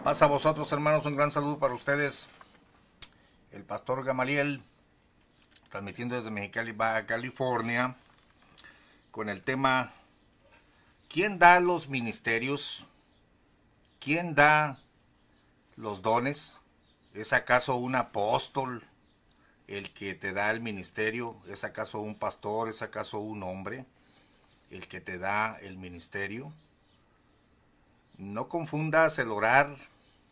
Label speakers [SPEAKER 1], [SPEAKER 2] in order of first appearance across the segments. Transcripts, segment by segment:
[SPEAKER 1] Paz a vosotros, hermanos, un gran saludo para ustedes. El pastor Gamaliel, transmitiendo desde Mexicali, Baja California, con el tema: ¿quién da los ministerios? ¿Quién da los dones? ¿Es acaso un apóstol el que te da el ministerio? ¿Es acaso un pastor? ¿Es acaso un hombre el que te da el ministerio? No confundas el orar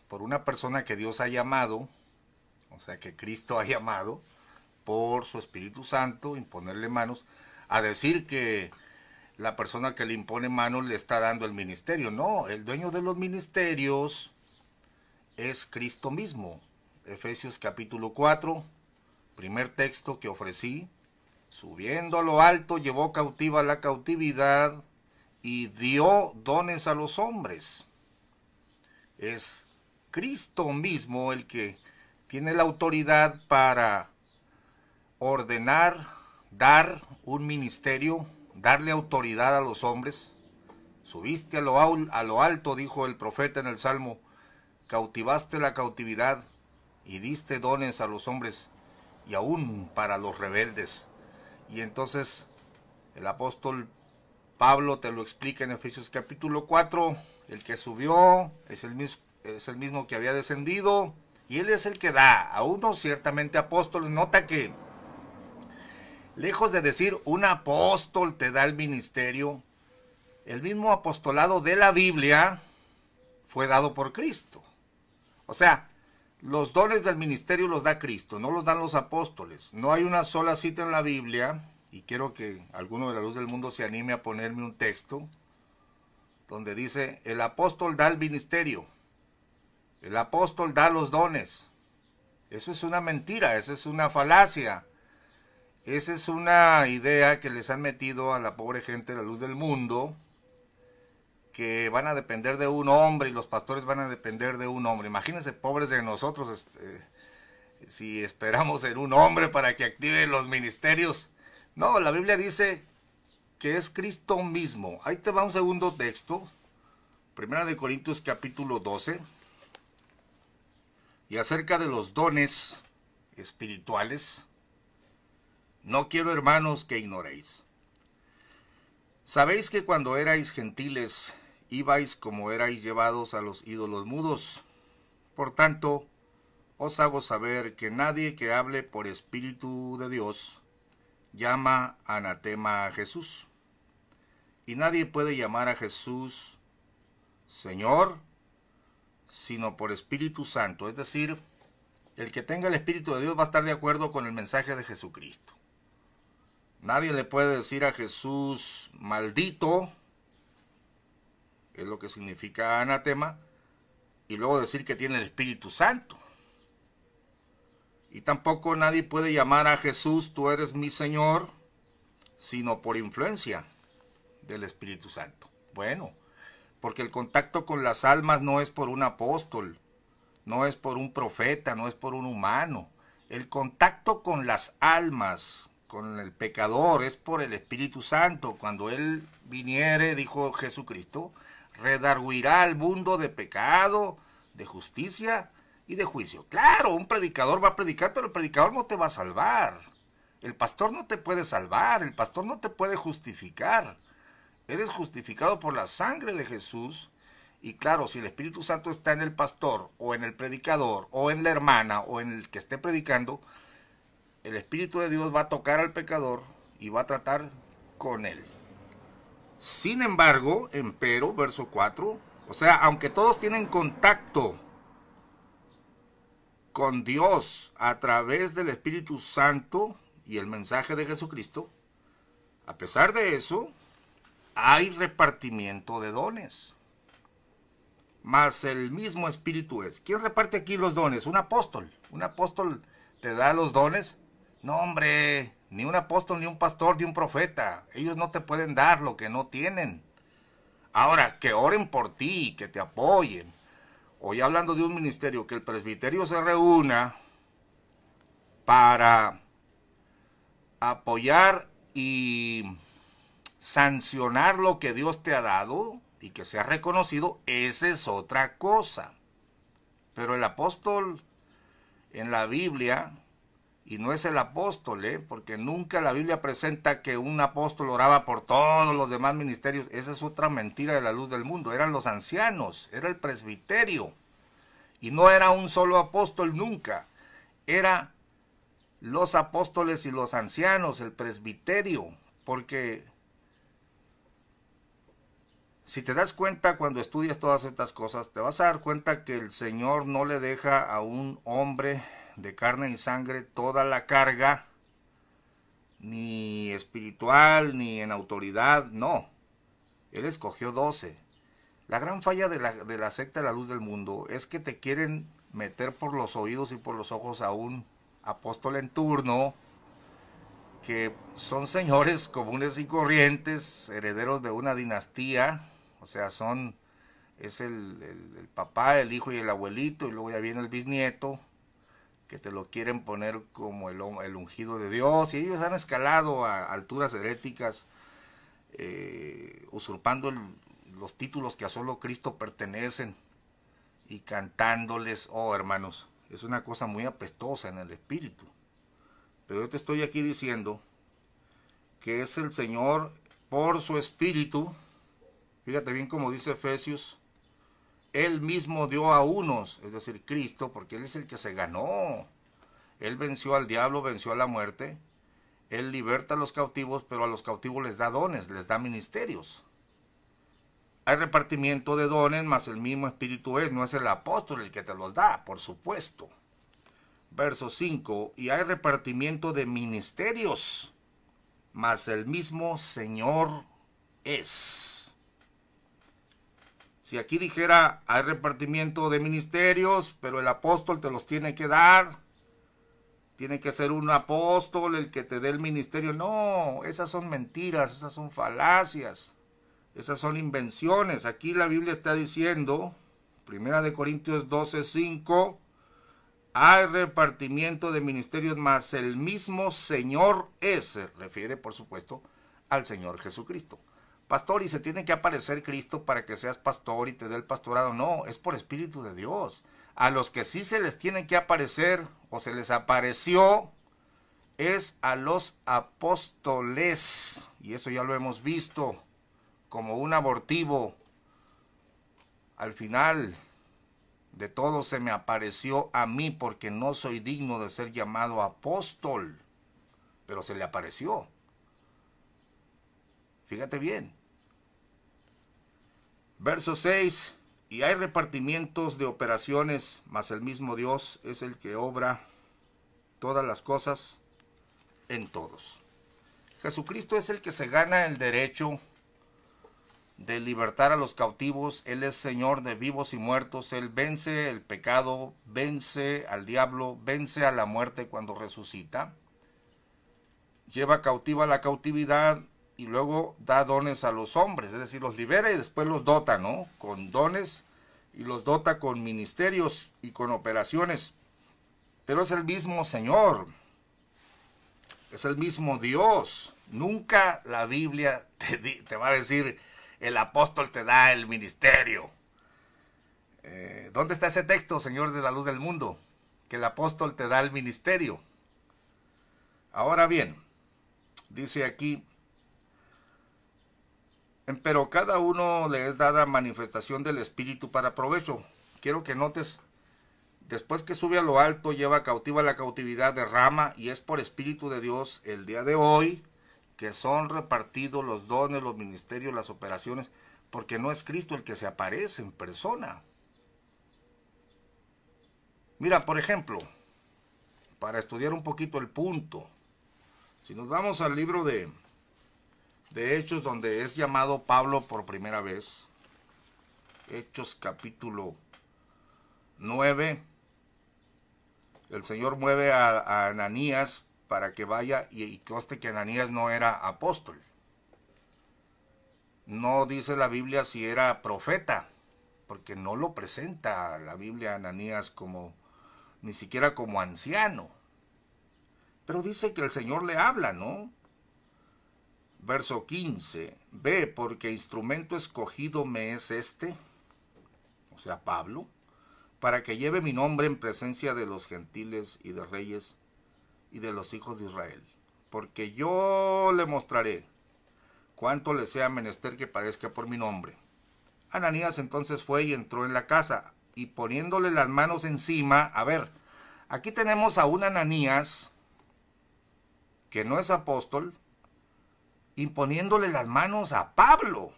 [SPEAKER 1] por una persona que Dios ha llamado, o sea, que Cristo ha llamado por su Espíritu Santo, imponerle manos, a decir que la persona que le impone manos le está dando el ministerio. No, el dueño de los ministerios es Cristo mismo. Efesios capítulo 4, primer texto que ofrecí: subiendo a lo alto, llevó cautiva la cautividad y dio dones a los hombres. Es Cristo mismo el que tiene la autoridad para ordenar, dar un ministerio, darle autoridad a los hombres. Subiste a lo alto, dijo el profeta en el Salmo, cautivaste la cautividad y diste dones a los hombres, y aún para los rebeldes. Y entonces el apóstol Pablo te lo explica en Efesios capítulo 4, el que subió es el mismo que había descendido, y él es el que da a unos ciertamente apóstoles. Nota que, lejos de decir un apóstol te da el ministerio, el mismo apostolado de la Biblia fue dado por Cristo. O sea, los dones del ministerio los da Cristo, no los dan los apóstoles. No hay una sola cita en la Biblia, y quiero que alguno de la luz del mundo se anime a ponerme un texto, donde dice: el apóstol da el ministerio, el apóstol da los dones. Eso es una mentira, eso es una falacia. Esa es una idea que les han metido a la pobre gente de la luz del mundo, que van a depender de un hombre y los pastores van a depender de un hombre. Imagínense, pobres de nosotros, si esperamos en un hombre para que active los ministerios. No, la Biblia dice que es Cristo mismo. Ahí te va un segundo texto, 1 Corintios capítulo 12, y acerca de los dones espirituales: no quiero, hermanos, que ignoréis. Sabéis que cuando erais gentiles, ibais como erais llevados a los ídolos mudos. Por tanto, os hago saber que nadie que hable por Espíritu de Dios llama anatema a Jesús. Y nadie puede llamar a Jesús Señor, sino por Espíritu Santo. Es decir, el que tenga el Espíritu de Dios va a estar de acuerdo con el mensaje de Jesucristo. Nadie le puede decir a Jesús maldito, es lo que significa anatema, y luego decir que tiene el Espíritu Santo. Y tampoco nadie puede llamar a Jesús tú eres mi Señor, sino por influencia del Espíritu Santo. Bueno, porque el contacto con las almas no es por un apóstol, no es por un profeta, no es por un humano. El contacto con las almas, con el pecador, es por el Espíritu Santo. Cuando Él viniere, dijo Jesucristo, redarguirá al mundo de pecado, de justicia y de juicio. Claro, un predicador va a predicar, pero el predicador no te va a salvar. El pastor no te puede salvar, el pastor no te puede justificar. Eres justificado por la sangre de Jesús. Y claro, si el Espíritu Santo está en el pastor, o en el predicador, o en la hermana, o en el que esté predicando, el Espíritu de Dios va a tocar al pecador y va a tratar con él. Sin embargo, empero, verso 4, o sea, aunque todos tienen contacto con Dios a través del Espíritu Santo y el mensaje de Jesucristo, a pesar de eso, hay repartimiento de dones. Mas el mismo Espíritu es. ¿Quién reparte aquí los dones? Un apóstol. ¿Un apóstol te da los dones? No, hombre, ni un apóstol, ni un pastor, ni un profeta. Ellos no te pueden dar lo que no tienen. Ahora, que oren por ti, que te apoyen. Hoy hablando de un ministerio, que el presbiterio se reúna para apoyar y sancionar lo que Dios te ha dado y que sea reconocido, esa es otra cosa. Pero el apóstol en la Biblia, y no es el apóstol, porque nunca la Biblia presenta que un apóstol oraba por todos los demás ministerios. Esa es otra mentira de la luz del mundo. Eran los ancianos, era el presbiterio. Y no era un solo apóstol nunca. Era los apóstoles y los ancianos, el presbiterio. Porque si te das cuenta cuando estudias todas estas cosas, te vas a dar cuenta que el Señor no le deja a un hombre de carne y sangre toda la carga, ni espiritual, ni en autoridad, no. Él escogió 12. La gran falla de la secta de la luz del mundo es que te quieren meter por los oídos y por los ojos a un apóstol en turno, que son señores comunes y corrientes, herederos de una dinastía, o sea, es el papá, el hijo y el abuelito, y luego ya viene el bisnieto, que te lo quieren poner como el ungido de Dios, y ellos han escalado a alturas heréticas, usurpando los títulos que a solo Cristo pertenecen, y cantándoles, oh hermanos, es una cosa muy apestosa en el espíritu. Pero yo te estoy aquí diciendo que es el Señor por su espíritu. Fíjate bien como dice Efesios, Él mismo dio a unos, es decir, Cristo, porque Él es el que se ganó. Él venció al diablo, venció a la muerte. Él liberta a los cautivos, pero a los cautivos les da dones, les da ministerios. Hay repartimiento de dones, mas el mismo espíritu no es el apóstol el que te los da, por supuesto. Verso 5, y hay repartimiento de ministerios, mas el mismo Señor es. Si aquí dijera, hay repartimiento de ministerios, pero el apóstol te los tiene que dar, tiene que ser un apóstol el que te dé el ministerio. No, esas son mentiras, esas son falacias, esas son invenciones. Aquí la Biblia está diciendo, 1 Corintios 12:5, hay repartimiento de ministerios, mas el mismo Señor es. Se refiere, por supuesto, al Señor Jesucristo. Pastor, ¿y se tiene que aparecer Cristo para que seas pastor y te dé el pastorado? No, es por Espíritu de Dios. A los que sí se les tiene que aparecer, o se les apareció, es a los apóstoles. Y eso ya lo hemos visto, como un abortivo. Al final de todo se me apareció a mí, porque no soy digno de ser llamado apóstol, pero se le apareció. Fíjate bien. Verso 6, y hay repartimientos de operaciones, mas el mismo Dios es el que obra todas las cosas en todos. Jesucristo es el que se gana el derecho de libertar a los cautivos. Él es Señor de vivos y muertos. Él vence el pecado, vence al diablo, vence a la muerte cuando resucita. Lleva cautiva la cautividad y luego da dones a los hombres, es decir, los libera y después los dota, ¿no? Con dones, y los dota con ministerios y con operaciones. Pero es el mismo Señor, es el mismo Dios. Nunca la Biblia te va a decir, el apóstol te da el ministerio. ¿Dónde está ese texto, Señor de la luz del mundo? Que el apóstol te da el ministerio. Ahora bien, dice aquí, pero cada uno le es dada manifestación del Espíritu para provecho. Quiero que notes, después que sube a lo alto, lleva cautiva la cautividad, derrama, y es por Espíritu de Dios el día de hoy que son repartidos los dones, los ministerios, las operaciones, porque no es Cristo el que se aparece en persona. Mira, por ejemplo, para estudiar un poquito el punto, si nos vamos al libro de Hechos, donde es llamado Pablo por primera vez, Hechos capítulo 9, el Señor mueve a Ananías para que vaya, y conste que Ananías no era apóstol. No dice la Biblia si era profeta, porque no lo presenta la Biblia a Ananías como, ni siquiera como anciano. Pero dice que el Señor le habla, ¿no? Verso 15, ve, porque instrumento escogido me es este, o sea, Pablo, para que lleve mi nombre en presencia de los gentiles y de reyes y de los hijos de Israel. Porque yo le mostraré cuánto le sea menester que padezca por mi nombre. Ananías entonces fue y entró en la casa, y poniéndole las manos encima, a ver, aquí tenemos a un Ananías, que no es apóstol, imponiéndole las manos a Pablo.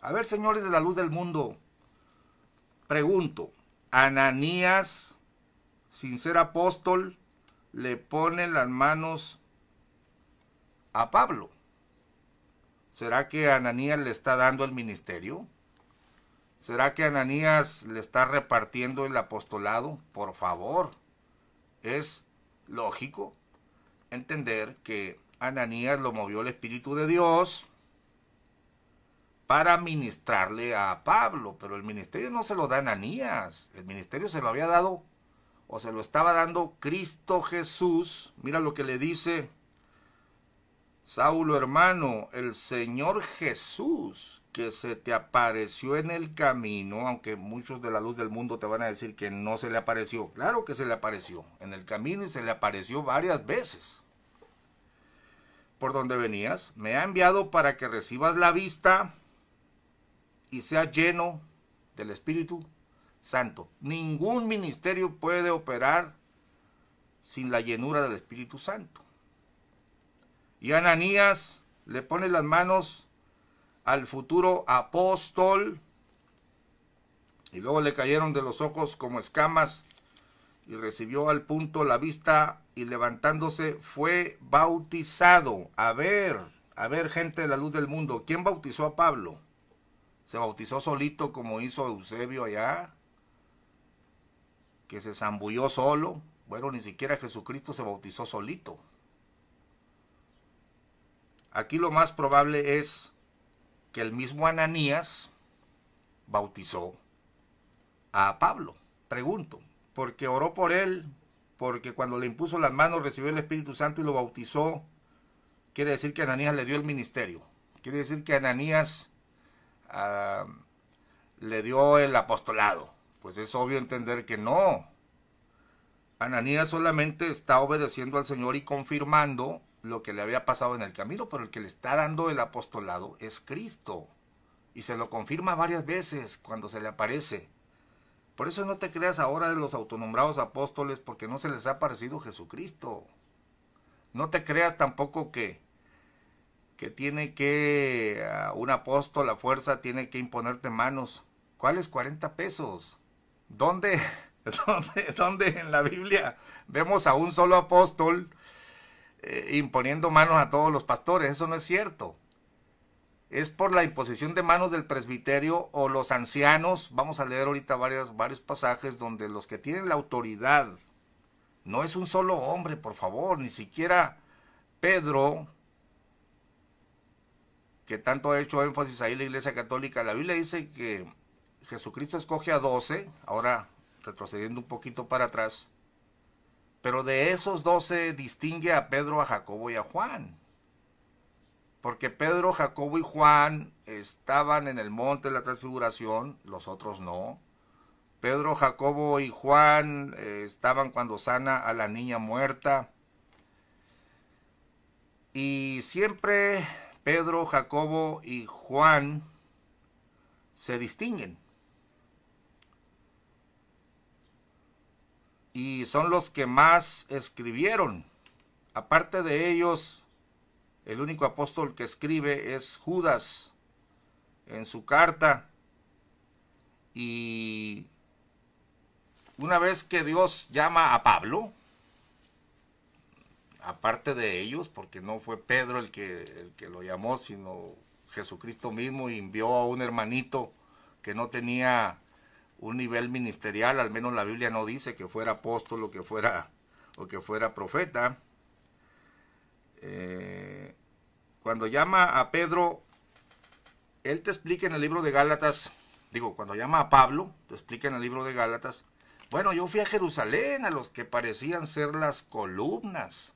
[SPEAKER 1] A ver, señores de la luz del mundo, pregunto, Ananías, sin ser apóstol, le pone las manos a Pablo. ¿Será que Ananías le está dando el ministerio? ¿Será que Ananías le está repartiendo el apostolado? Por favor, es lógico entender que Ananías lo movió el Espíritu de Dios para ministrarle a Pablo, pero el ministerio no se lo da a Ananías, el ministerio se lo había dado o se lo estaba dando Cristo Jesús. Mira lo que le dice Saulo, hermano, el Señor Jesús que se te apareció en el camino, aunque muchos de la luz del mundo te van a decir que no se le apareció. Claro que se le apareció en el camino y se le apareció varias veces. Por donde venías, me ha enviado para que recibas la vista y seas lleno del Espíritu Santo. Ningún ministerio puede operar sin la llenura del Espíritu Santo. Y Ananías le pone las manos al futuro apóstol, y luego le cayeron de los ojos como escamas, y recibió al punto la vista, y levantándose fue bautizado. A ver, gente de la luz del mundo, ¿quién bautizó a Pablo? ¿Se bautizó solito como hizo Eusebio allá? ¿Que se zambulló solo? Bueno, ni siquiera Jesucristo se bautizó solito. Aquí lo más probable es que el mismo Ananías bautizó a Pablo. Pregunto, porque oró por él, porque cuando le impuso las manos recibió el Espíritu Santo y lo bautizó, quiere decir que Ananías le dio el ministerio. Quiere decir que Ananías le dio el apostolado. Pues es obvio entender que no. Ananías solamente está obedeciendo al Señor y confirmando lo que le había pasado en el camino, pero el que le está dando el apostolado es Cristo. Y se lo confirma varias veces cuando se le aparece. Por eso no te creas ahora de los autonombrados apóstoles, porque no se les ha aparecido Jesucristo. No te creas tampoco que tiene que un apóstol a fuerza tiene que imponerte manos. ¿Cuáles 40 pesos? ¿Dónde en la Biblia vemos a un solo apóstol imponiendo manos a todos los pastores? Eso no es cierto. Es por la imposición de manos del presbiterio o los ancianos. Vamos a leer ahorita varios pasajes donde los que tienen la autoridad, no es un solo hombre, por favor, ni siquiera Pedro, que tanto ha hecho énfasis ahí la Iglesia Católica. La Biblia dice que Jesucristo escoge a 12, ahora retrocediendo un poquito para atrás, pero de esos 12 distingue a Pedro, a Jacobo y a Juan. Porque Pedro, Jacobo y Juan estaban en el monte de la transfiguración, los otros no. Pedro, Jacobo y Juan estaban cuando sana a la niña muerta. Y siempre Pedro, Jacobo y Juan se distinguen. Y son los que más escribieron. Aparte de ellos, el único apóstol que escribe es Judas en su carta. Y una vez que Dios llama a Pablo, aparte de ellos, porque no fue Pedro el que lo llamó, sino Jesucristo mismo, y envió a un hermanito que no tenía un nivel ministerial, al menos la Biblia no dice que fuera apóstol o que fuera profeta. Cuando llama a Pedro, él te explica en el libro de Gálatas, cuando llama a Pablo, te explica en el libro de Gálatas, bueno, yo fui a Jerusalén a los que parecían ser las columnas.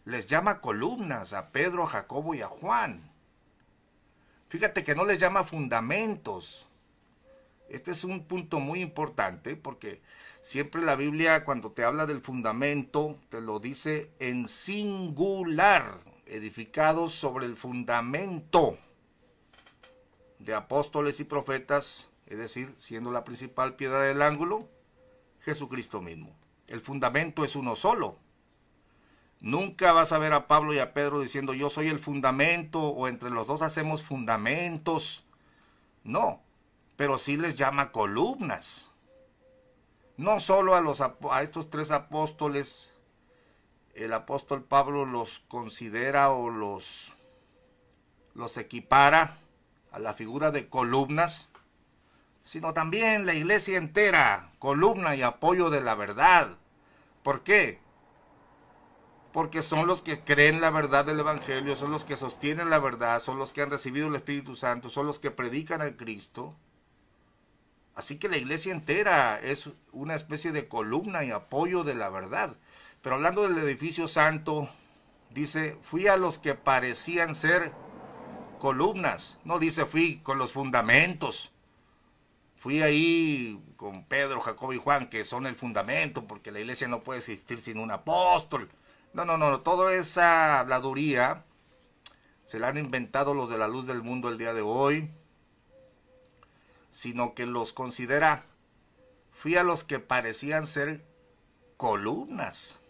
[SPEAKER 1] Les llama columnas a Pedro, a Jacobo y a Juan. Fíjate que no les llama fundamentos. Este es un punto muy importante porque siempre la Biblia cuando te habla del fundamento te lo dice en singular, edificados sobre el fundamento de apóstoles y profetas, es decir, siendo la principal piedra del ángulo, Jesucristo mismo. El fundamento es uno solo. Nunca vas a ver a Pablo y a Pedro diciendo yo soy el fundamento o entre los dos hacemos fundamentos. No, pero sí les llama columnas. No solo a estos tres apóstoles, el apóstol Pablo los considera o los equipara a la figura de columnas, sino también la iglesia entera, columna y apoyo de la verdad. ¿Por qué? Porque son los que creen la verdad del Evangelio, son los que sostienen la verdad, son los que han recibido el Espíritu Santo, son los que predican al Cristo. Así que la iglesia entera es una especie de columna y apoyo de la verdad. Pero hablando del edificio santo, dice, fui a los que parecían ser columnas. No dice fui con los fundamentos. Fui ahí con Pedro, Jacobo y Juan, que son el fundamento, porque la iglesia no puede existir sin un apóstol. No, toda esa habladuría se la han inventado los de la luz del mundo el día de hoy, sino que los considera, fui a los que parecían ser columnas.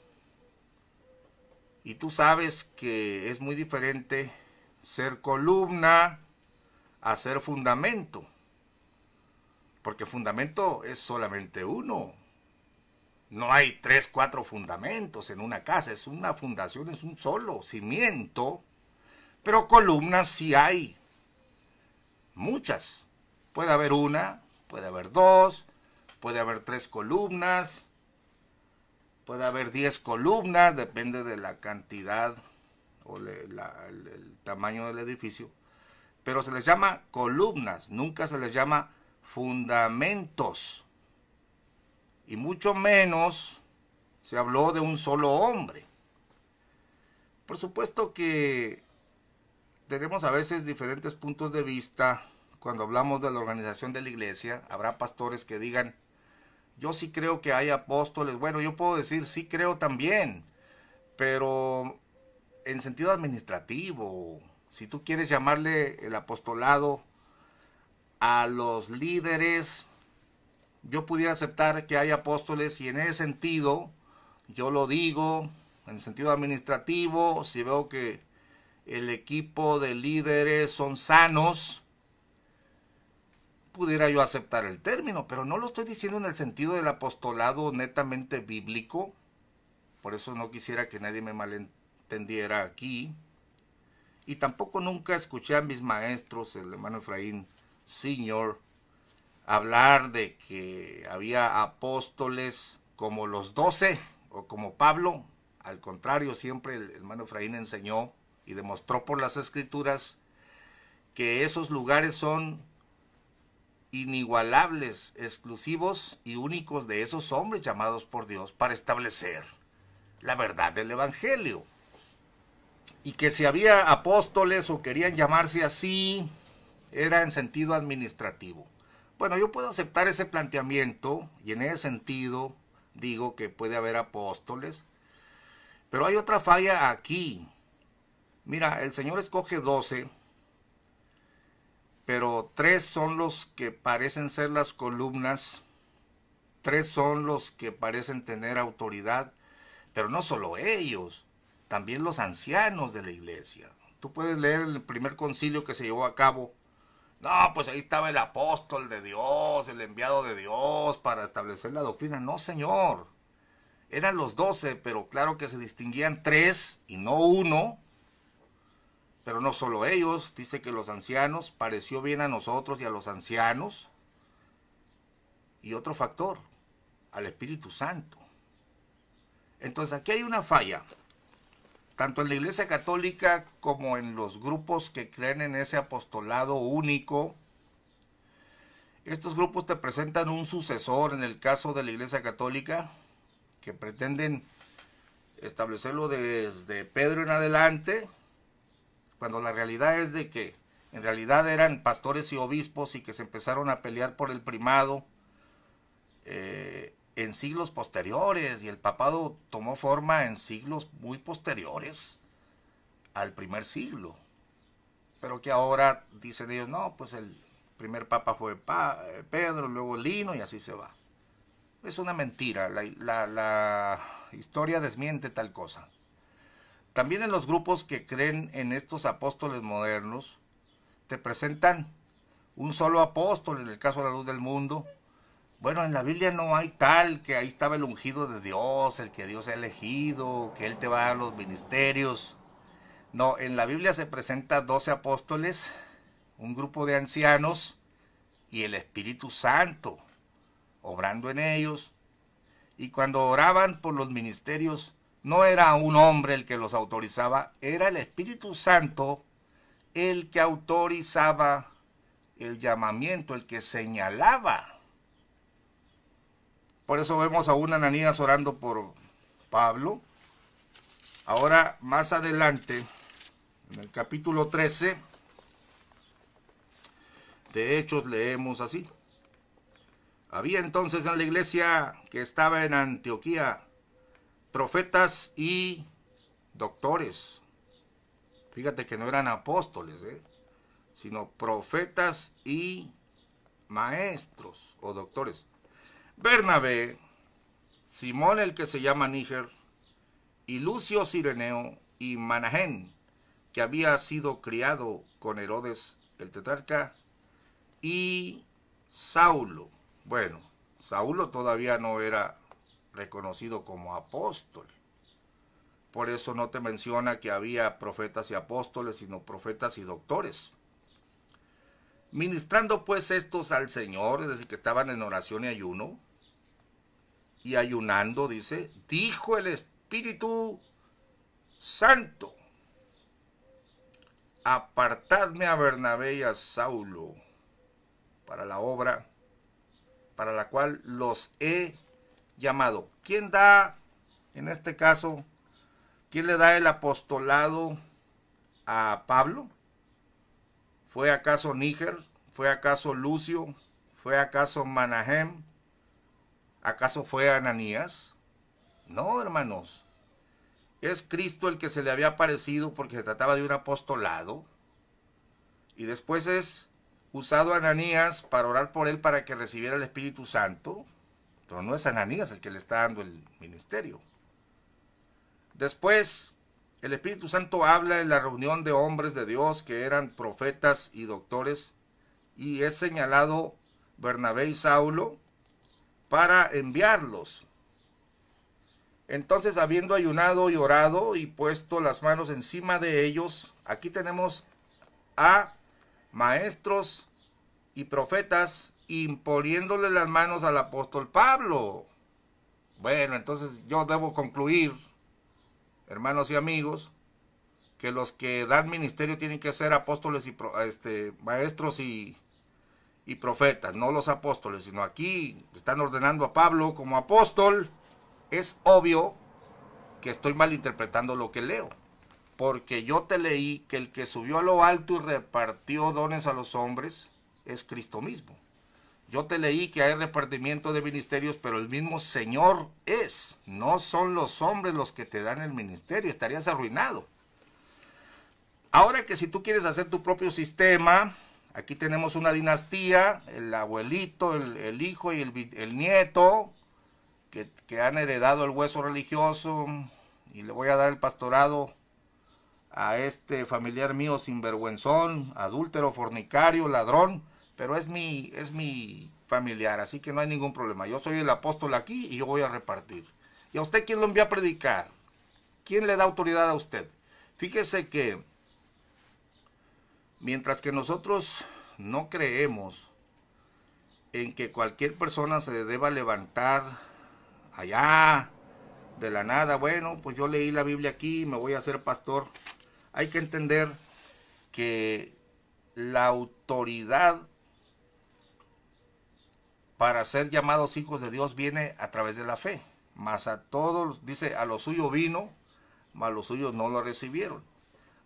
[SPEAKER 1] Y tú sabes que es muy diferente ser columna a ser fundamento, porque fundamento es solamente uno. No hay 3, 4 fundamentos en una casa, es una fundación, es un solo cimiento, pero columnas sí hay, muchas. Puede haber una, puede haber 2, puede haber 3 columnas, puede haber 10 columnas, depende de la cantidad o el tamaño del edificio. Pero se les llama columnas, nunca se les llama fundamentos. Y mucho menos se habló de un solo hombre. Por supuesto que tenemos a veces diferentes puntos de vista. Cuando hablamos de la organización de la iglesia, habrá pastores que digan, yo sí creo que hay apóstoles. Bueno, yo puedo decir, sí creo también, pero en sentido administrativo, si tú quieres llamarle el apostolado a los líderes, yo pudiera aceptar que hay apóstoles y en ese sentido, yo lo digo, en sentido administrativo, si veo que el equipo de líderes son sanos, pudiera yo aceptar el término, pero no lo estoy diciendo en el sentido del apostolado netamente bíblico. Por eso no quisiera que nadie me malentendiera aquí. Y tampoco nunca escuché a mis maestros, el hermano Efraín Sr., hablar de que había apóstoles como los 12 o como Pablo. Al contrario, siempre el hermano Efraín enseñó y demostró por las escrituras que esos lugares son inigualables, exclusivos y únicos de esos hombres llamados por Dios para establecer la verdad del Evangelio. Y que si había apóstoles o querían llamarse así, era en sentido administrativo. Bueno, yo puedo aceptar ese planteamiento y en ese sentido digo que puede haber apóstoles, pero hay otra falla aquí. Mira, el Señor escoge 12, pero 3 son los que parecen ser las columnas, 3 son los que parecen tener autoridad, pero no solo ellos, también los ancianos de la iglesia. Tú puedes leer el primer concilio que se llevó a cabo. No, pues ahí estaba el apóstol de Dios, el enviado de Dios para establecer la doctrina. No, señor. Eran los 12, pero claro que se distinguían 3 y no 1. Pero no solo ellos, dice que los ancianos, pareció bien a nosotros y a los ancianos. Y otro factor, al Espíritu Santo. Entonces aquí hay una falla, tanto en la Iglesia Católica como en los grupos que creen en ese apostolado único. Estos grupos te presentan un sucesor, en el caso de la Iglesia Católica, que pretenden establecerlo desde Pedro en adelante, cuando la realidad es de que en realidad eran pastores y obispos y que se empezaron a pelear por el primado en siglos posteriores, y el papado tomó forma en siglos muy posteriores al primer siglo, pero que ahora dicen ellos, no, pues el primer papa fue Pedro, luego Lino, y así se va. Es una mentira, la historia desmiente tal cosa. También en los grupos que creen en estos apóstoles modernos, te presentan un solo apóstol, en el caso de la luz del mundo. Bueno, en la Biblia no hay tal, que ahí estaba el ungido de Dios, el que Dios ha elegido, que Él te va a dar los ministerios. No, en la Biblia se presenta 12 apóstoles, un grupo de ancianos y el Espíritu Santo obrando en ellos. Y cuando oraban por los ministerios, no era un hombre el que los autorizaba, era el Espíritu Santo el que autorizaba el llamamiento, el que señalaba. Por eso vemos a un Ananías orando por Pablo. Ahora, más adelante, en el capítulo 13 de Hechos, leemos así. Había entonces en la iglesia que estaba en Antioquía profetas y doctores. Fíjate que no eran apóstoles, sino profetas y maestros o doctores. Bernabé, Simón el que se llama Níger, y Lucio Cireneo y Manahén, que había sido criado con Herodes el tetrarca, y Saulo. Bueno, Saulo todavía no era reconocido como apóstol. Por eso no te menciona que había profetas y apóstoles, sino profetas y doctores. Ministrando pues estos al Señor, es decir, que estaban en oración y ayuno, y ayunando, dice, dijo el Espíritu Santo, apartadme a Bernabé y a Saulo para la obra para la cual los he llamado. ¿Quién da, en este caso, quién le da el apostolado a Pablo? ¿Fue acaso Níger? ¿Fue acaso Lucio? ¿Fue acaso Manahem? ¿Acaso fue Ananías? No, hermanos. Es Cristo el que se le había aparecido porque se trataba de un apostolado. Y después es usado a Ananías para orar por él para que recibiera el Espíritu Santo. Pero no es Ananías el que le está dando el ministerio. Después, el Espíritu Santo habla en la reunión de hombres de Dios que eran profetas y doctores, y es señalado Bernabé y Saulo para enviarlos. Entonces, habiendo ayunado y orado y puesto las manos encima de ellos, aquí tenemos a maestros y profetas imponiéndole las manos al apóstol Pablo. Bueno, entonces yo debo concluir, hermanos y amigos, que los que dan ministerio tienen que ser apóstoles y maestros y profetas, no los apóstoles, sino aquí están ordenando a Pablo como apóstol. Es obvio que estoy malinterpretando lo que leo, porque yo te leí que el que subió a lo alto y repartió dones a los hombres es Cristo mismo. Yo te leí que hay repartimiento de ministerios, pero el mismo Señor es. No son los hombres los que te dan el ministerio, estarías arruinado. Ahora que si tú quieres hacer tu propio sistema, aquí tenemos una dinastía, el abuelito, el hijo y el nieto, que han heredado el hueso religioso, y le voy a dar el pastorado a este familiar mío sinvergüenzón, adúltero, fornicario, ladrón, pero es mi familiar, así que no hay ningún problema. Yo soy el apóstol aquí y yo voy a repartir. ¿Y a usted quién lo envía a predicar? ¿Quién le da autoridad a usted? Fíjese que mientras que nosotros no creemos en que cualquier persona se deba levantar allá de la nada, bueno, pues yo leí la Biblia aquí, me voy a hacer pastor. Hay que entender que la autoridad para ser llamados hijos de Dios viene a través de la fe. Mas a todos, dice, a lo suyo vino, mas los suyos no lo recibieron.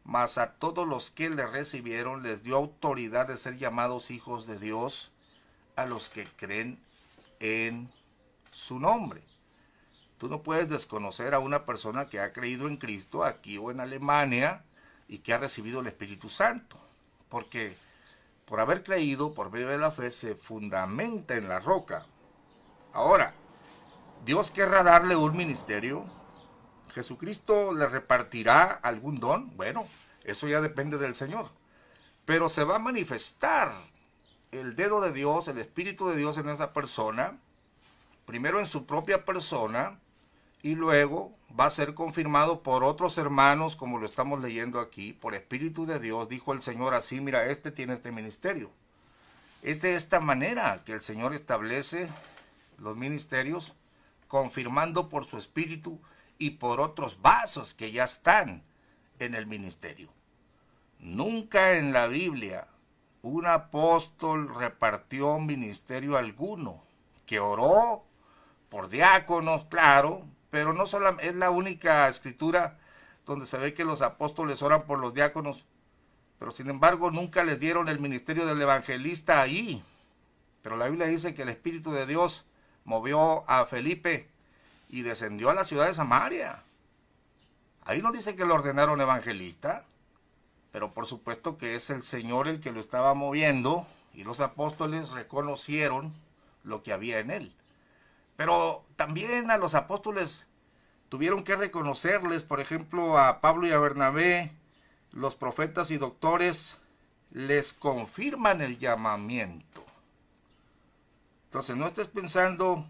[SPEAKER 1] mas a todos los que le recibieron les dio autoridad de ser llamados hijos de Dios, a los que creen en su nombre. Tú no puedes desconocer a una persona que ha creído en Cristo aquí o en Alemania y que ha recibido el Espíritu Santo, porque por haber creído, por medio de la fe, se fundamenta en la roca. Ahora, Dios querrá darle un ministerio. ¿Jesucristo le repartirá algún don? Bueno, eso ya depende del Señor. Pero se va a manifestar el dedo de Dios, el Espíritu de Dios en esa persona, primero en su propia persona, y luego va a ser confirmado por otros hermanos, como lo estamos leyendo aquí, por Espíritu de Dios. Dijo el Señor así: mira, este tiene este ministerio. Es de esta manera que el Señor establece los ministerios, confirmando por su Espíritu y por otros vasos que ya están en el ministerio. Nunca en la Biblia un apóstol repartió ministerio alguno. Que oró por diáconos, claro, pero no solo es la única escritura donde se ve que los apóstoles oran por los diáconos, pero sin embargo nunca les dieron el ministerio del evangelista ahí. Pero la Biblia dice que el Espíritu de Dios movió a Felipe y descendió a la ciudad de Samaria. Ahí no dice que lo ordenaron evangelista, pero por supuesto que es el Señor el que lo estaba moviendo, y los apóstoles reconocieron lo que había en él. Pero también a los apóstoles tuvieron que reconocerles, por ejemplo, a Pablo y a Bernabé, los profetas y doctores les confirman el llamamiento. Entonces no estés pensando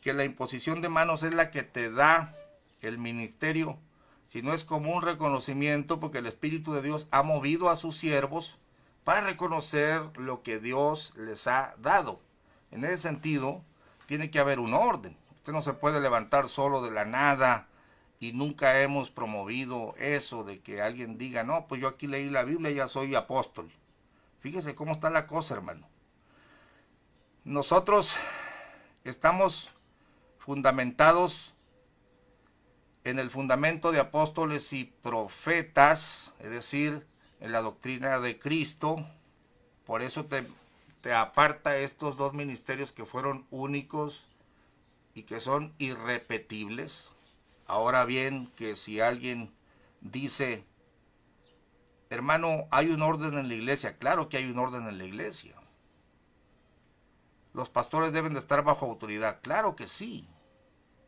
[SPEAKER 1] que la imposición de manos es la que te da el ministerio, sino es como un reconocimiento, porque el Espíritu de Dios ha movido a sus siervos para reconocer lo que Dios les ha dado. En ese sentido, tiene que haber un orden. Usted no se puede levantar solo de la nada, y nunca hemos promovido eso de que alguien diga: no, pues yo aquí leí la Biblia y ya soy apóstol. Fíjese cómo está la cosa, hermano. Nosotros estamos fundamentados en el fundamento de apóstoles y profetas, es decir, en la doctrina de Cristo. Por eso te aparta estos dos ministerios que fueron únicos y que son irrepetibles. Ahora bien, que si alguien dice: hermano, hay un orden en la iglesia, claro que hay un orden en la iglesia. Los pastores deben de estar bajo autoridad, claro que sí.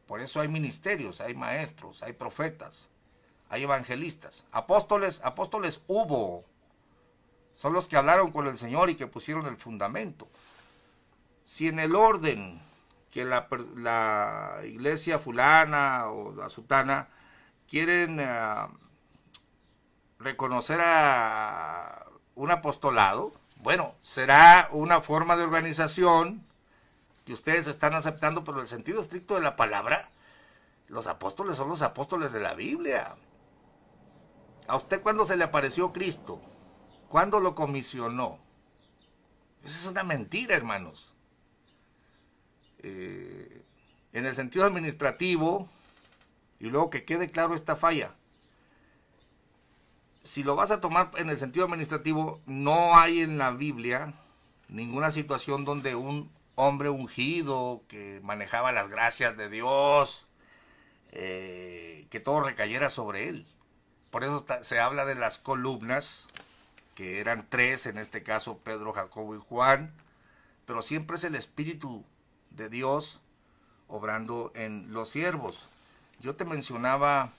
[SPEAKER 1] Por eso hay ministerios, hay maestros, hay profetas, hay evangelistas. Apóstoles hubo. Son los que hablaron con el Señor y que pusieron el fundamento. Si en el orden que la iglesia fulana o la sutana quieren reconocer a un apostolado, bueno, será una forma de organización que ustedes están aceptando, pero en el sentido estricto de la palabra, los apóstoles son los apóstoles de la Biblia. ¿A usted cuándo se le apareció Cristo? ¿Cuándo lo comisionó? Esa es una mentira, hermanos. En el sentido administrativo, y luego que quede claro esta falla, si lo vas a tomar en el sentido administrativo, no hay en la Biblia ninguna situación donde un hombre ungido que manejaba las gracias de Dios, que todo recayera sobre él. Por eso se habla de las columnas, que eran tres, en este caso Pedro, Jacobo y Juan, pero siempre es el Espíritu de Dios obrando en los siervos. Yo te mencionaba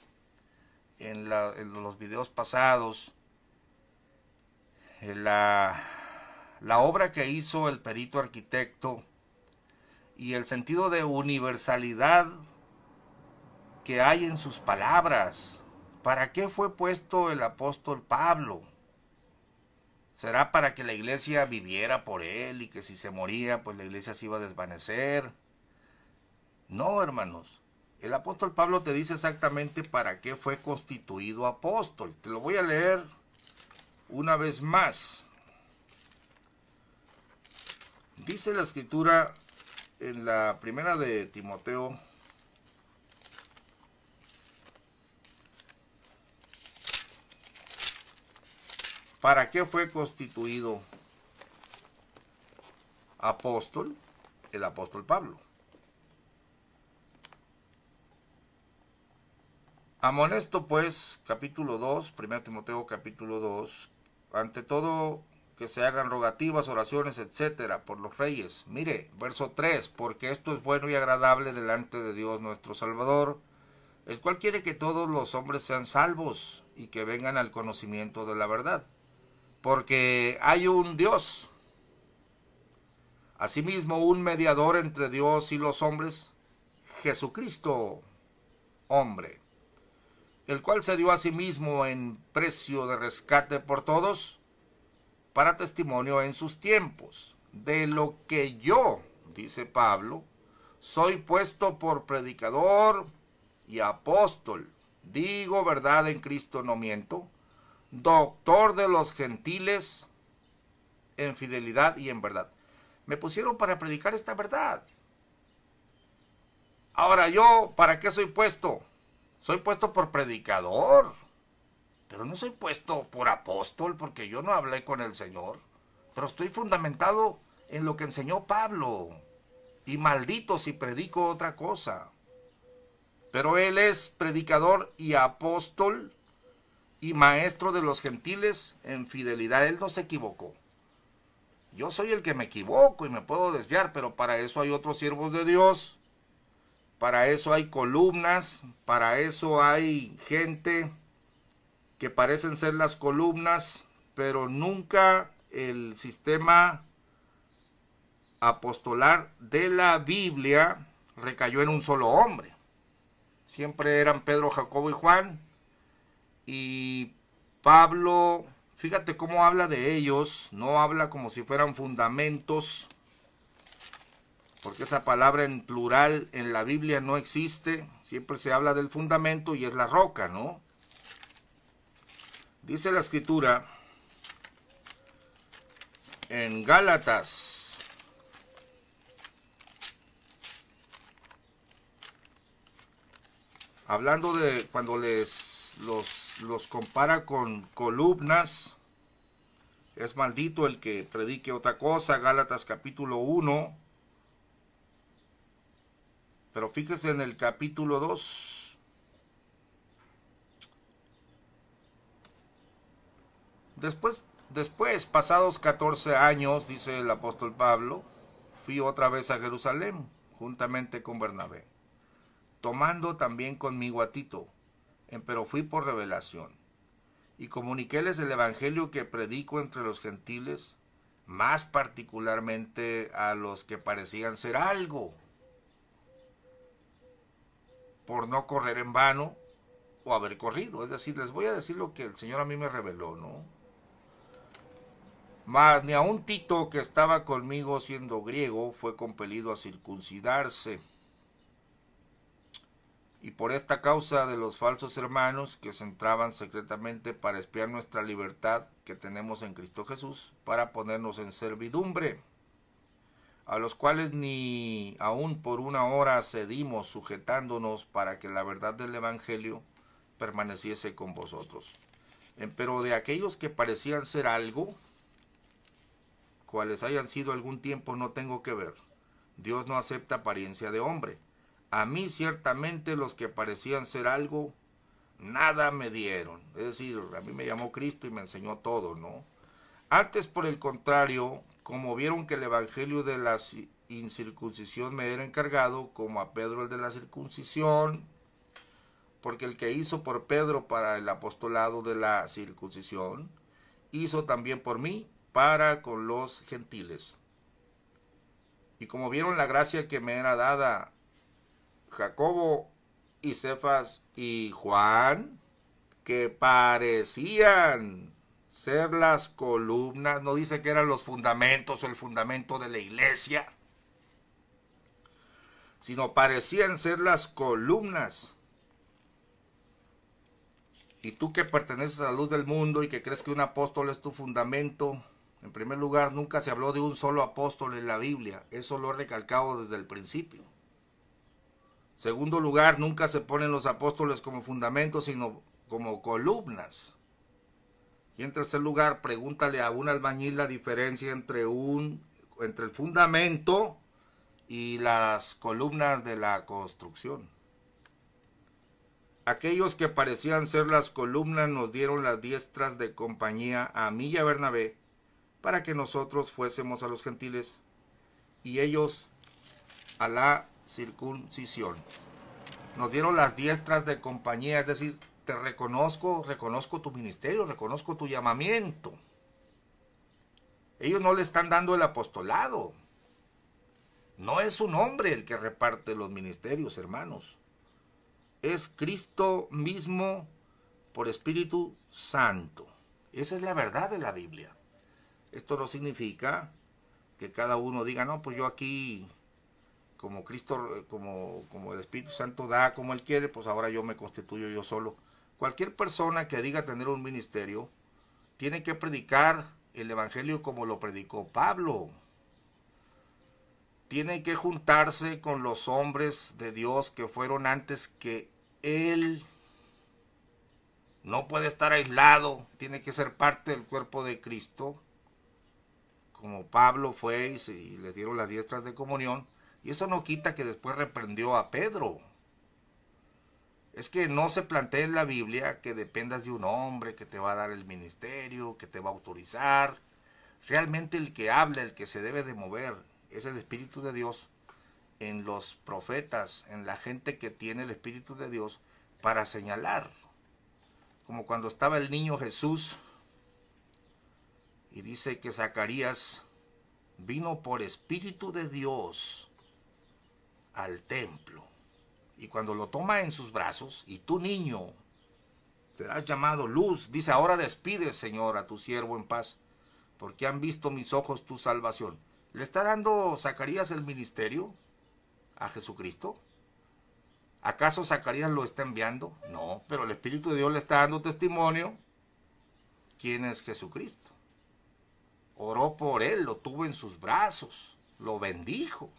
[SPEAKER 1] en los videos pasados la obra que hizo el perito arquitecto y el sentido de universalidad que hay en sus palabras. ¿Para qué fue puesto el apóstol Pablo? ¿Será para que la iglesia viviera por él y que si se moría, pues la iglesia se iba a desvanecer? No, hermanos. El apóstol Pablo te dice exactamente para qué fue constituido apóstol. Te lo voy a leer una vez más. Dice la escritura en la primera de Timoteo, ¿Para qué fue constituido apóstol el apóstol Pablo? Amonesto pues, capítulo 2, 1 Timoteo capítulo 2, ante todo que se hagan rogativas, oraciones, etcétera, por los reyes. Mire, verso 3, porque esto es bueno y agradable delante de Dios nuestro Salvador, el cual quiere que todos los hombres sean salvos y que vengan al conocimiento de la verdad. Porque hay un Dios, asimismo un mediador entre Dios y los hombres, Jesucristo, hombre, el cual se dio a sí mismo en precio de rescate por todos, para testimonio en sus tiempos, de lo que yo, dice Pablo, soy puesto por predicador y apóstol, digo verdad en Cristo, no miento, doctor de los gentiles en fidelidad y en verdad. Me pusieron para predicar esta verdad. Ahora yo, ¿para qué soy puesto? Soy puesto por predicador, pero no soy puesto por apóstol, porque yo no hablé con el Señor, pero estoy fundamentado en lo que enseñó Pablo, y maldito si predico otra cosa. Pero él es predicador y apóstol y maestro de los gentiles en fidelidad. Él no se equivocó. Yo soy el que me equivoco y me puedo desviar, pero para eso hay otros siervos de Dios, para eso hay columnas, para eso hay gente que parecen ser las columnas, pero nunca el sistema apostolar de la Biblia recayó en un solo hombre. Siempre eran Pedro, Jacobo y Juan, y Pablo, fíjate cómo habla de ellos, no habla como si fueran fundamentos, porque esa palabra en plural en la Biblia no existe, siempre se habla del fundamento y es la roca, ¿no? Dice la Escritura en Gálatas, hablando de cuando los compara con columnas, es maldito el que predique otra cosa, Gálatas capítulo 1, pero fíjese en el capítulo 2, después, pasados 14 años, dice el apóstol Pablo, fui otra vez a Jerusalén, juntamente con Bernabé, tomando también conmigo a Tito, pero fui por revelación, y comuniquéles el evangelio que predico entre los gentiles, más particularmente a los que parecían ser algo, por no correr en vano o haber corrido. Es decir, les voy a decir lo que el Señor a mí me reveló, ¿no? Mas ni aun Tito, que estaba conmigo siendo griego, fue compelido a circuncidarse. Y por esta causa de los falsos hermanos que se entraban secretamente para espiar nuestra libertad que tenemos en Cristo Jesús, para ponernos en servidumbre, a los cuales ni aun por una hora cedimos, sujetándonos para que la verdad del Evangelio permaneciese con vosotros. Pero de aquellos que parecían ser algo, cuales hayan sido algún tiempo, no tengo que ver. Dios no acepta apariencia de hombre. A mí ciertamente los que parecían ser algo, nada me dieron. Es decir, a mí me llamó Cristo y me enseñó todo, ¿no? Antes, por el contrario, como vieron que el evangelio de la incircuncisión me era encargado, como a Pedro el de la circuncisión, porque el que hizo por Pedro para el apostolado de la circuncisión, hizo también por mí para con los gentiles. Y como vieron la gracia que me era dada, Jacobo y Cefas y Juan, que parecían ser las columnas, no dice que eran los fundamentos o el fundamento de la iglesia, sino parecían ser las columnas. Y tú que perteneces a la luz del mundo y que crees que un apóstol es tu fundamento, en primer lugar, nunca se habló de un solo apóstol en la Biblia, eso lo he recalcado desde el principio. Segundo lugar, nunca se ponen los apóstoles como fundamentos, sino como columnas. Y en tercer lugar, pregúntale a un albañil la diferencia entre el fundamento y las columnas de la construcción. Aquellos que parecían ser las columnas nos dieron las diestras de compañía a mí y a Bernabé para que nosotros fuésemos a los gentiles y ellos a la circuncisión. Nos dieron las diestras de compañía, es decir, te reconozco tu ministerio, reconozco tu llamamiento. Ellos no le están dando el apostolado. No es un hombre el que reparte los ministerios, hermanos. Es Cristo mismo por Espíritu Santo. Esa es la verdad de la Biblia. Esto no significa que cada uno diga, no, pues yo aquí, como Cristo, como el Espíritu Santo da, como Él quiere, pues ahora yo me constituyo yo solo. Cualquier persona que diga tener un ministerio, tiene que predicar el Evangelio como lo predicó Pablo. Tiene que juntarse con los hombres de Dios que fueron antes que él. No puede estar aislado, tiene que ser parte del cuerpo de Cristo, como Pablo fue y le dieron las diestras de comunión. Y eso no quita que después reprendió a Pedro. Es que no se plantea en la Biblia que dependas de un hombre que te va a dar el ministerio, que te va a autorizar. Realmente el que habla, el que se debe de mover, es el Espíritu de Dios en los profetas, en la gente que tiene el Espíritu de Dios para señalar. Como cuando estaba el niño Jesús y dice que Zacarías vino por Espíritu de Dios al templo. Y cuando lo toma en sus brazos, y tú niño serás llamado luz, dice, ahora despides, Señor, a tu siervo en paz, porque han visto mis ojos tu salvación. ¿Le está dando Zacarías el ministerio a Jesucristo? ¿Acaso Zacarías lo está enviando? No, pero el Espíritu de Dios le está dando testimonio. ¿Quién es Jesucristo? Oró por él, lo tuvo en sus brazos, lo bendijo.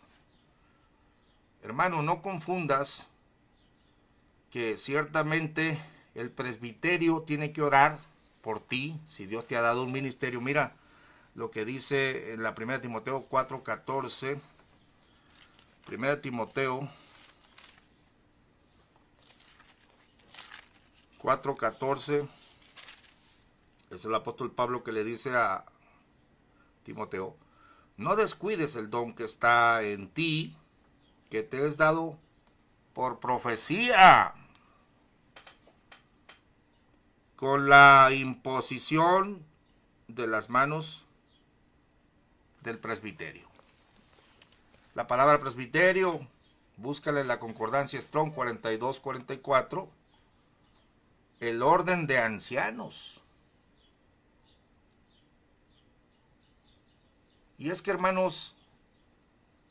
[SPEAKER 1] Hermano, no confundas que ciertamente el presbiterio tiene que orar por ti, si Dios te ha dado un ministerio. Mira lo que dice en la 1 Timoteo 4:14. 1 Timoteo 4:14. Es el apóstol Pablo que le dice a Timoteo, no descuides el don que está en ti, que te es dado por profecía, con la imposición de las manos del presbiterio. La palabra presbiterio, búscala en la concordancia Strong 42-44, el orden de ancianos. Y es que, hermanos,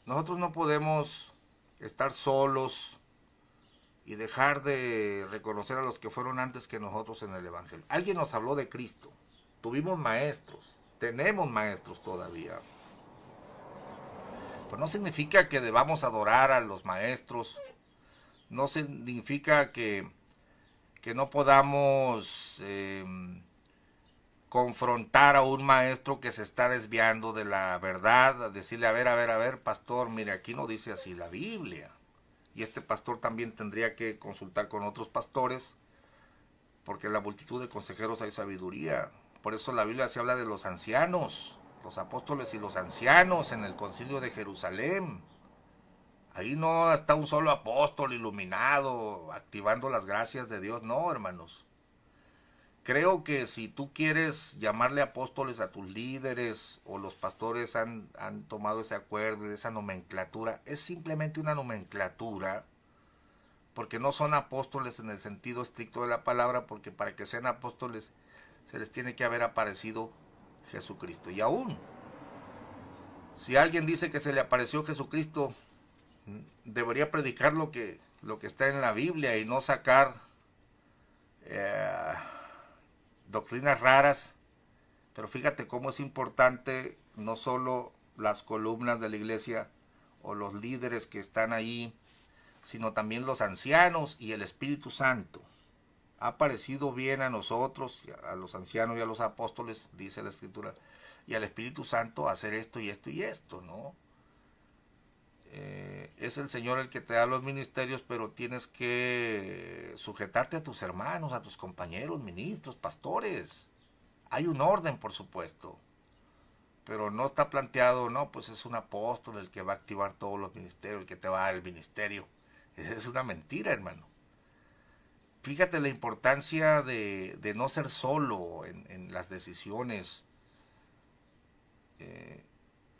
[SPEAKER 1] nosotros no podemos estar solos y dejar de reconocer a los que fueron antes que nosotros en el Evangelio. Alguien nos habló de Cristo, tuvimos maestros, tenemos maestros todavía. Pues no significa que debamos adorar a los maestros, no significa que no podamos confrontar a un maestro que se está desviando de la verdad, a decirle, a ver, pastor, mire, aquí no dice así la Biblia. Y este pastor también tendría que consultar con otros pastores, porque en la multitud de consejeros hay sabiduría. Por eso la Biblia se habla de los ancianos, los apóstoles y los ancianos en el concilio de Jerusalén. Ahí no está un solo apóstol iluminado, activando las gracias de Dios, no, hermanos. Creo que si tú quieres llamarle apóstoles a tus líderes, o los pastores han tomado ese acuerdo, esa nomenclatura, es simplemente una nomenclatura, porque no son apóstoles en el sentido estricto de la palabra, porque para que sean apóstoles se les tiene que haber aparecido Jesucristo. Y aún, si alguien dice que se le apareció Jesucristo, debería predicar lo que está en la Biblia y no sacar doctrinas raras. Pero fíjate cómo es importante no solo las columnas de la iglesia o los líderes que están ahí, sino también los ancianos y el Espíritu Santo. ha parecido bien a nosotros, a los ancianos y a los apóstoles, dice la Escritura, y al Espíritu Santo hacer esto y esto y esto, ¿no? Es el Señor el que te da los ministerios, pero tienes que sujetarte a tus hermanos, a tus compañeros, ministros, pastores. Hay un orden, por supuesto, pero no está planteado, no, pues es un apóstol el que va a activar todos los ministerios, el que te va a dar el ministerio. Esa es una mentira, hermano. Fíjate la importancia de no ser solo en las decisiones.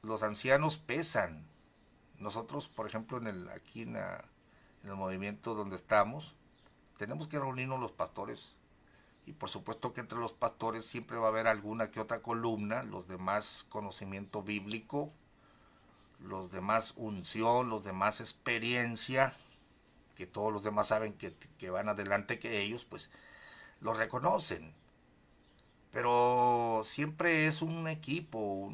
[SPEAKER 1] Los ancianos pesan. Nosotros, por ejemplo, aquí en el movimiento donde estamos, tenemos que reunirnos los pastores. Y por supuesto que entre los pastores siempre va a haber alguna que otra columna, los de más conocimiento bíblico, los de más unción, los de más experiencia, que todos los demás saben que van adelante que ellos, pues los reconocen. Pero siempre es un equipo.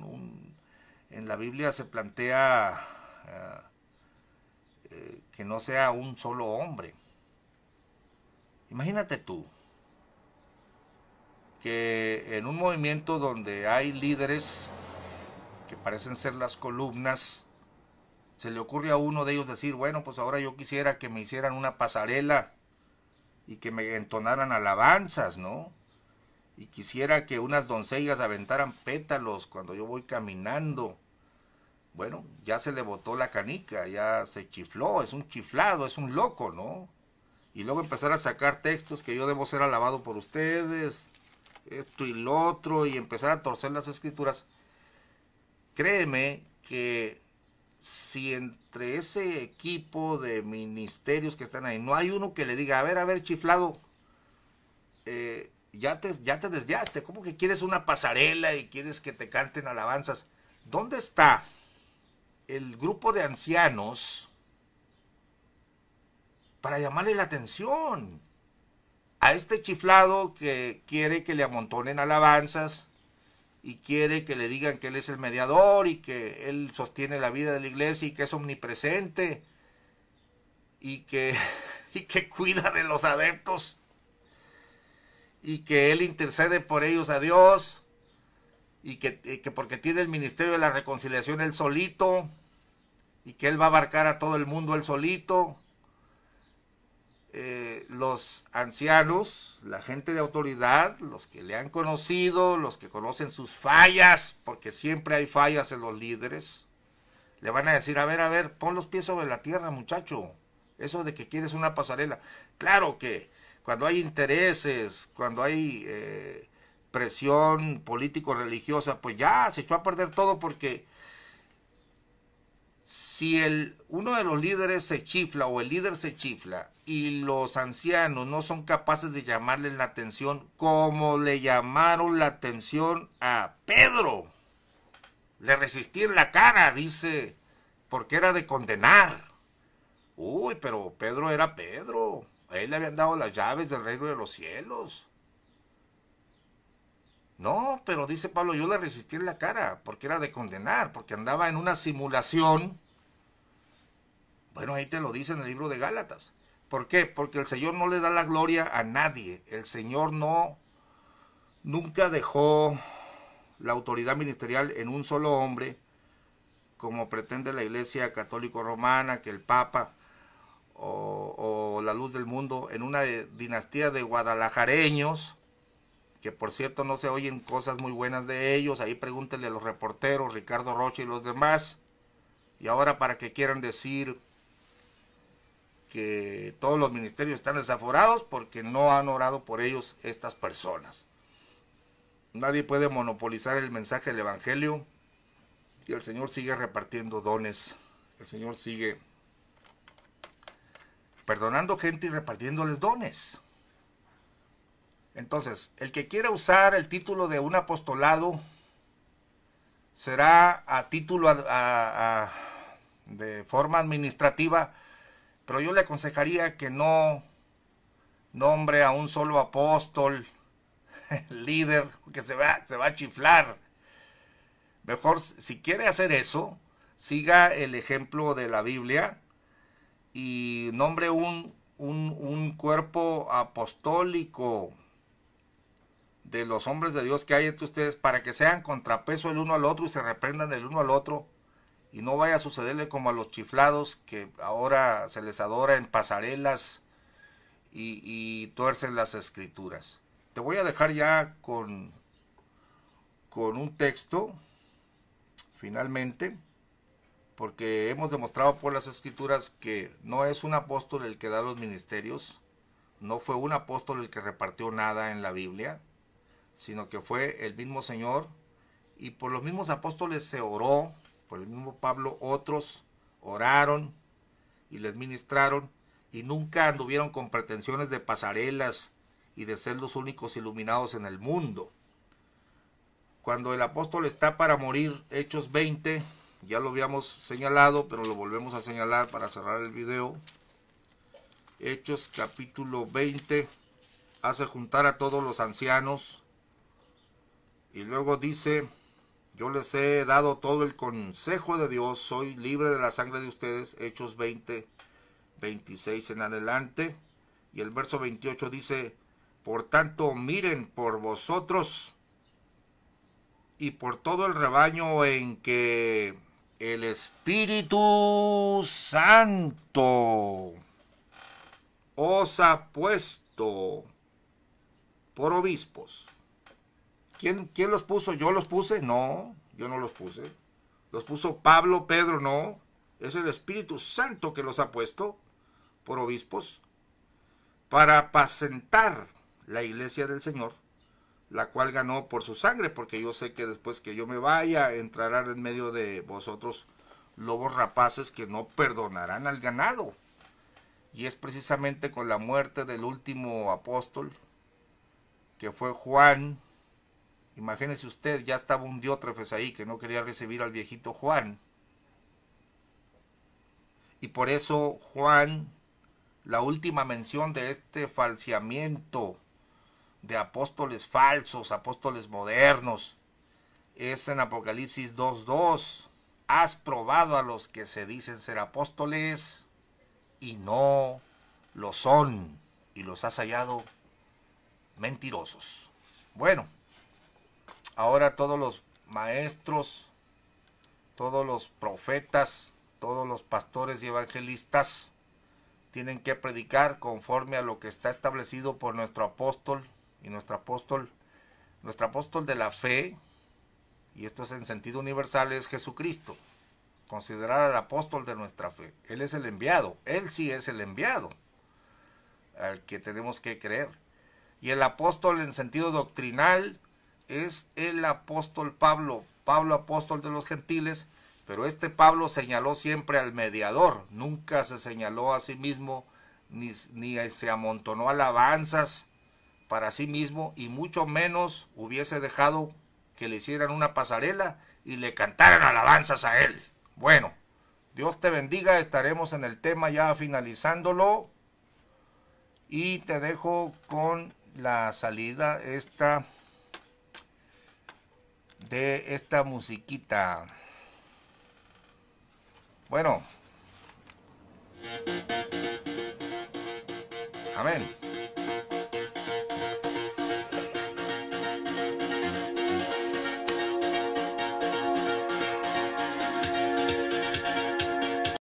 [SPEAKER 1] En la Biblia se plantea que no sea un solo hombre. Imagínate tú que en un movimiento donde hay líderes que parecen ser las columnas, se le ocurre a uno de ellos decir, bueno, pues ahora yo quisiera que me hicieran una pasarela y que me entonaran alabanzas, ¿no? Y quisiera que unas doncellas aventaran pétalos cuando yo voy caminando. Bueno, ya se le botó la canica, ya se chifló, es un chiflado, es un loco, ¿no? Y luego empezar a sacar textos que yo debo ser alabado por ustedes, esto y lo otro, y empezar a torcer las escrituras. Créeme que si entre ese equipo de ministerios que están ahí no hay uno que le diga, a ver, chiflado, ya te desviaste, ¿cómo que quieres una pasarela y quieres que te canten alabanzas? ¿Dónde está el grupo de ancianos para llamarle la atención a este chiflado que quiere que le amontonen alabanzas y quiere que le digan que él es el mediador y que él sostiene la vida de la iglesia y que es omnipresente y que cuida de los adeptos y que él intercede por ellos a Dios y que porque tiene el ministerio de la reconciliación él solito y que él va a abarcar a todo el mundo él solito? Los ancianos, la gente de autoridad, los que le han conocido, los que conocen sus fallas, porque siempre hay fallas en los líderes, le van a decir, a ver, pon los pies sobre la tierra, muchacho. Eso de que quieres una pasarela. Claro que cuando hay intereses, cuando hay presión político-religiosa, pues ya se echó a perder todo, porque si uno de los líderes se chifla o el líder se chifla y los ancianos no son capaces de llamarle la atención como le llamaron la atención a Pedro, le resistí en la cara, dice, porque era de condenar. Uy, pero Pedro era Pedro, a él le habían dado las llaves del reino de los cielos. No, pero dice Pablo, yo le resistí en la cara, porque era de condenar, porque andaba en una simulación. Bueno, ahí te lo dice en el libro de Gálatas. ¿Por qué? Porque el Señor no le da la gloria a nadie. El Señor nunca dejó la autoridad ministerial en un solo hombre, como pretende la Iglesia Católica Romana, que el Papa o la luz del mundo, en una dinastía de guadalajareños, que por cierto no se oyen cosas muy buenas de ellos. Ahí pregúntenle a los reporteros, Ricardo Rocha y los demás. Y ahora para que quieran decir que todos los ministerios están desaforados porque no han orado por ellos estas personas. Nadie puede monopolizar el mensaje del Evangelio y el Señor sigue repartiendo dones. El Señor sigue perdonando gente y repartiéndoles dones. Entonces, el que quiera usar el título de un apostolado será a título de forma administrativa, pero yo le aconsejaría que no nombre a un solo apóstol, líder, que se va a chiflar. Mejor, si quiere hacer eso, siga el ejemplo de la Biblia y nombre un un cuerpo apostólico de los hombres de Dios que hay entre ustedes, para que sean contrapeso el uno al otro y se reprendan el uno al otro, y no vaya a sucederle como a los chiflados que ahora se les adora en pasarelas y tuercen las escrituras. Te voy a dejar ya con un texto, finalmente, porque hemos demostrado por las escrituras que no es un apóstol el que da los ministerios, no fue un apóstol el que repartió nada en la Biblia, sino que fue el mismo Señor, y por los mismos apóstoles se oró, por el mismo Pablo otros oraron y les ministraron, y nunca anduvieron con pretensiones de pasarelas y de ser los únicos iluminados en el mundo. Cuando el apóstol está para morir, Hechos 20, ya lo habíamos señalado, pero lo volvemos a señalar para cerrar el video. Hechos capítulo 20, hace juntar a todos los ancianos, y luego dice: yo les he dado todo el consejo de Dios, soy libre de la sangre de ustedes. Hechos 20, 26 en adelante. Y el verso 28 dice: por tanto, miren por vosotros y por todo el rebaño en que el Espíritu Santo os ha puesto por obispos. ¿Quién los puso? ¿Yo los puse? No, yo no los puse. ¿Los puso Pablo, Pedro? No. Es el Espíritu Santo que los ha puesto por obispos para apacentar la iglesia del Señor, la cual ganó por su sangre, porque yo sé que después que yo me vaya, entrarán en medio de vosotros lobos rapaces que no perdonarán al ganado. Y es precisamente con la muerte del último apóstol, que fue Juan. Imagínese usted, ya estaba un diótrefes ahí que no quería recibir al viejito Juan. Y por eso Juan, la última mención de este falseamiento de apóstoles falsos, apóstoles modernos, es en Apocalipsis 2:2. Has probado a los que se dicen ser apóstoles y no lo son, y los has hallado mentirosos. Bueno, ahora todos los maestros, todos los profetas, todos los pastores y evangelistas tienen que predicar conforme a lo que está establecido por nuestro apóstol, y nuestro apóstol de la fe, y esto es en sentido universal, es Jesucristo. Considerar al apóstol de nuestra fe. Él es el enviado, él sí es el enviado al que tenemos que creer. Y el apóstol en sentido doctrinal es el apóstol Pablo, apóstol de los gentiles, pero este Pablo señaló siempre al mediador, nunca se señaló a sí mismo, ni se amontonó alabanzas para sí mismo, y mucho menos hubiese dejado que le hicieran una pasarela y le cantaran alabanzas a él. Bueno, Dios te bendiga, estaremos en el tema ya finalizándolo, y te dejo con la salida de esta musiquita. Bueno, amén.